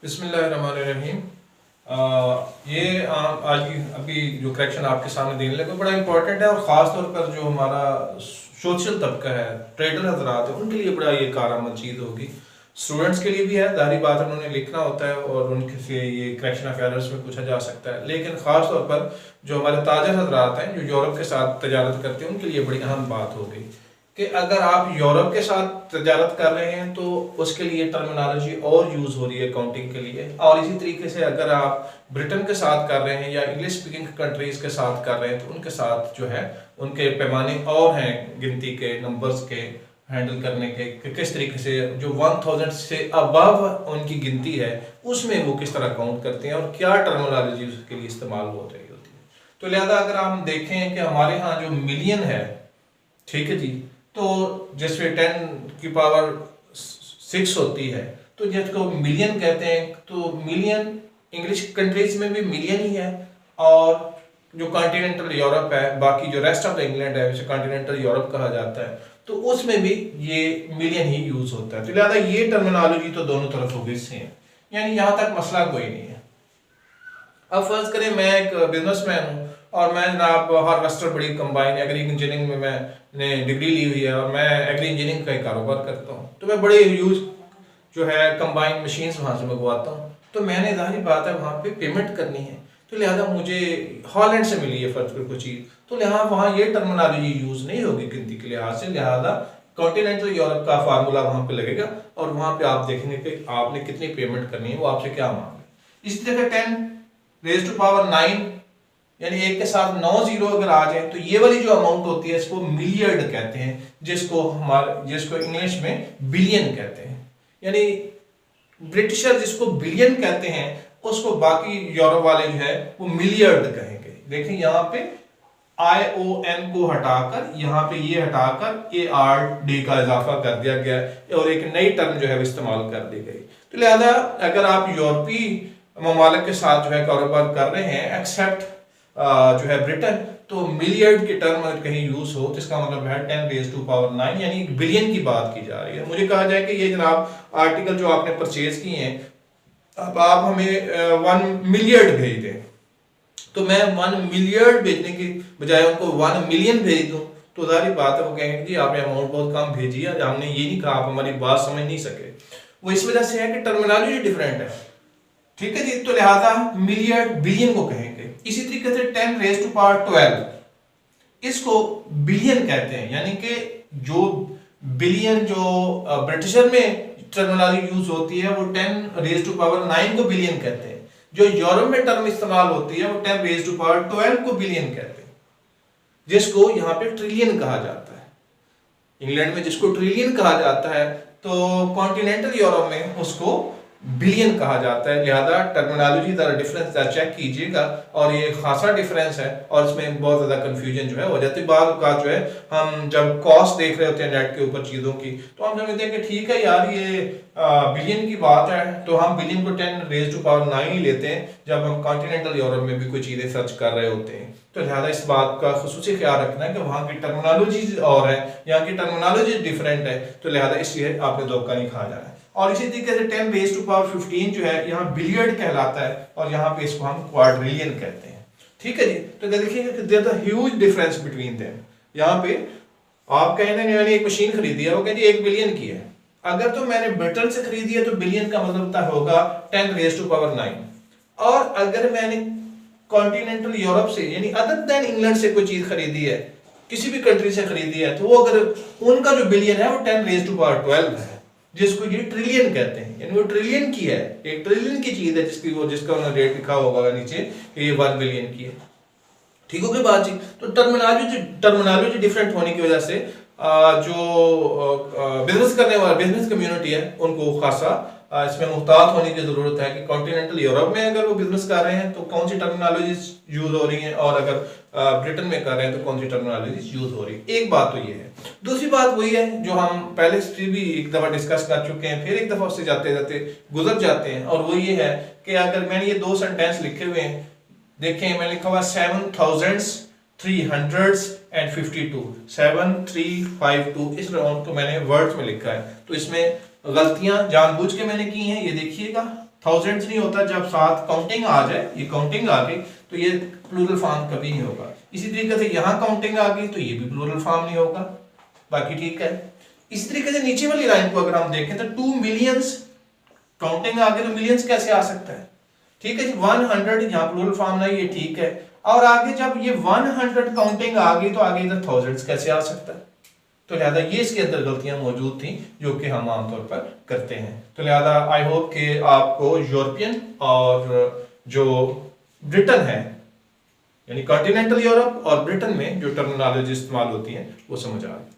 बिस्मिल्लाहिर्रहमानिर्रहीम। आज की अभी जो करेक्शन आपके सामने देने लगे बड़ा इंपॉर्टेंट है और ख़ास तौर पर जो हमारा सोशल तबका है, ट्रेडर हजरात है, उनके लिए बड़ा ये कारआमद चीज़ होगी। स्टूडेंट्स के लिए भी है, जाहिर बात है उन्होंने लिखना होता है और उनके से ये करेक्शन ऑफ एरर्स में पूछा जा सकता है। लेकिन ख़ास तौर पर जो हमारे ताजर हजरात हैं जो यूरोप के साथ तजारत करते हैं उनके लिए बड़ी अहम बात होगी कि अगर आप यूरोप के साथ तजारत कर रहे हैं तो उसके लिए टर्मिनोलॉजी और यूज़ हो रही है अकाउंटिंग के लिए। और इसी तरीके से अगर आप ब्रिटेन के साथ कर रहे हैं या इंग्लिश स्पीकिंग कंट्रीज़ के साथ कर रहे हैं तो उनके साथ जो है उनके पैमाने और हैं गिनती के, नंबर्स के हैंडल करने के कि किस तरीके से जो 1000 से अबव उनकी गिनती है उसमें वो किस तरह काउंट करते हैं और क्या टर्मिनोलॉजी उसके लिए इस्तेमाल हो रही होती है। तो लिहाजा अगर हम देखें कि हमारे यहाँ जो मिलियन है, ठीक है जी, तो जिसमें 10 की पावर 6 होती है तो जिसको मिलियन कहते हैं, तो मिलियन इंग्लिश कंट्रीज में भी मिलियन ही है और जो कॉन्टिनेंटल यूरोप है, बाकी जो रेस्ट ऑफ द इंग्लैंड है उसे कॉन्टिनेंटल यूरोप कहा जाता है, तो उसमें भी ये मिलियन ही यूज होता है। तो लिहाजा ये टर्मिनोलॉजी तो दोनों तरफ होगी सेम, यानी यहाँ तक मसला कोई नहीं है। अब फर्ज करें मैं एक बिजनेसमैन हूँ और मैं जनाब हार्वेस्टर बड़ी कंबाइन एग्री इंजीनियरिंग में मैंने डिग्री ली हुई है और मैं एग्री इंजीनियरिंग का ही कारोबार करता हूँ, तो मैं बड़े यूज जो है कंबाइन मशीन्स वहाँ से मंगवाता हूँ। तो मैंने जाहिर बात है वहाँ पे पेमेंट करनी है, तो लिहाजा मुझे हॉलैंड से मिली है फर्ज पर कोई चीज़, तो लिहाजा वहाँ ये टर्मिनोलॉजी यूज़ नहीं होगी गिनती के लिहाज से। लिहाजा कॉन्टिनेंटल यूरोप का फार्मूला वहाँ पे लगेगा और वहाँ पे आप देखेंगे कि आपने कितनी पेमेंट करनी है, वो आपसे क्या मांगे। इसी तरह 10⁻⁹ यानी एक के साथ 9 जीरो अगर आ जाए तो ये वाली जो अमाउंट होती है इसको मिलियर्ड कहते हैं, जिसको इंग्लिश में बिलियन कहते हैं। यानी ब्रिटिशर जिसको बिलियन कहते हैं उसको बाकी यूरोप वाले जो है वो मिलियर्ड कहेंगे। देखिए यहाँ पे ION को हटाकर यहाँ पे ये हटाकर ARD का इजाफा कर दिया गया और एक नई टर्म जो है इस्तेमाल कर दी गई। तो लिहाजा अगर आप यूरोपीय ममालिक के साथ जो है कारोबार कर रहे हैं एक्सेप्ट जो है ब्रिटेन, तो मिलियर्ड की टर्म अगर कहीं यूज हो तो इसका मतलब है 10⁻⁹ यानी बिलियन की बात की जा रही है। मुझे कहा जाए कि ये जनाब आर्टिकल जो आपने परचेज किए हैं, अब आप हमें 1 मिलियर्ड भेज दें, तो मैं 1 मिलियर्ड भेजने की बजाय उनको 1 मिलियन भेज दूं तो जाहिर बात है वो कहेंगे जी आपने अमाउंट बहुत कम भेजी है, हमने ये नहीं कहा, आप हमारी बात समझ नहीं सके। वो इस वजह से है कि टर्मिनोलॉजी डिफरेंट है, ठीक है जी। तो लिहाजा मिलियर्ड बिलियन को कहेंगे। इसी तरीके से 10⁻12 इसको बिलियन कहते हैं, यानी कि जो बिलियन जो ब्रिटिशर में टर्मिनोलॉजी यूज होती है वो 10⁻⁹ को बिलियन कहते हैं। जो यूरोप में टर्म इस्तेमाल होती है वो 10⁻12 को बिलियन कहते हैं, जिसको यहाँ पे ट्रिलियन कहा जाता है। इंग्लैंड में जिसको ट्रिलियन कहा जाता है तो कॉन्टिनेंटल यूरोप में उसको बिलियन कहा जाता है। लिहाजा टर्मिनोलॉजी का डिफरेंस चेक कीजिएगा और ये खासा डिफरेंस है और इसमें बहुत ज़्यादा कंफ्यूजन जो है हो जाती है। बाद का जो है हम जब कॉस्ट देख रहे होते हैं नेट के ऊपर चीज़ों की तो हम समझते हैं कि ठीक है यार ये बिलियन की बात है, तो हम बिलियन को 10⁻⁹ ही लेते हैं जब हम कॉन्टिनेंटल यूरोप में भी कोई चीज़ें सर्च कर रहे होते हैं। तो लिहाजा इस बात का खुसूसी ख्याल रखना है कि वहाँ की टर्मिनोलॉजी और है, यहाँ की टर्मिनोलॉजी डिफरेंट है, तो लिहाजा इसलिए आपने धोखा नहीं खा जाना है। और इसी तरीके से 10⁻15 जो है यहाँ बिलियर्ड कहलाता है और यहाँ पे इसको हम क्वाड्रिलियन कहते हैं, ठीक है जी। तो देखिए there is a huge difference between them. यहाँ पे आप कहें ना मैंने एक मशीन खरीदी है, वो कहती है 1 बिलियन की है, अगर तो मैंने ब्रिटेन से खरीदी है तो बिलियन का मतलब होगा 10⁻⁹ और अगर मैंने कॉन्टिनेंटल यूरोप से यानी अदर देन इंग्लैंड से कोई चीज खरीदी है, किसी भी कंट्री से खरीदी है, तो वो अगर उनका जो बिलियन है वो 10⁻12 है, जिसको ये ट्रिलियन कहते हैं। यानी वो ट्रिलियन की है, एक ट्रिलियन की चीज है जिसका उन्होंने रेट लिखा होगा नीचे ये 1 बिलियन की है, ठीक हो गई बात जी। तो टर्मिनोलॉजी डिफरेंट होने की वजह से जो बिजनेस करने वाला बिजनेस कम्युनिटी है उनको खासा इसमें मुहतात होने की जरूरत है कि कॉन्टिनेंटल यूरोप में अगर वो बिजनेस कर रहे हैं तो कौन सी टर्मिनोलॉजी यूज हो रही है और अगर ब्रिटेन में कर रहे हैं तो कौन सी टर्मिनोलॉजी यूज हो रही है। एक बात तो ये है। दूसरी बात वही है जो हम पहले से भी एक दफा डिस्कस कर चुके हैं, फिर एक दफा उससे जाते जाते गुजर जाते हैं, और वो ये है कि अगर मैंने ये 2 सेंटेंस लिखे हुए हैं, देखें मैंने लिखा हुआ 7352 इस राउंड को मैंने वर्ड्स में लिखा है, तो इसमें गलतियां जानबूझ के मैंने की हैं, ये देखिएगा थाउजेंड्स नहीं होता, जब साथ काउंटिंग आ जाए, ये काउंटिंग आ गई तो ये प्लूरल फॉर्म कभी नहीं होगा। इसी तरीके से यहाँ काउंटिंग आ गई तो ये भी प्लूरल फॉर्म नहीं होगा, बाकी ठीक है। इसी तरीके से नीचे वाली लाइन को अगर हम देखें तो 2 मिलियंस, काउंटिंग आ गई तो मिलियंस कैसे आ सकता है, ठीक है जी। 100 यहाँ प्लूरल फॉर्म नहीं, ये ठीक है। और आगे जब ये 100 काउंटिंग आ गई तो आगे इधर थाउजेंड्स कैसे आ सकता है। तो लिहाजा ये इसके अंदर गलतियां मौजूद थी जो कि हम आमतौर पर करते हैं। तो लिहाजा आई होप कि आपको यूरोपियन और जो ब्रिटेन है, यानी कॉन्टिनेंटल यूरोप और ब्रिटेन में जो टर्मिनोलॉजी इस्तेमाल होती है वो समझ आ रही है।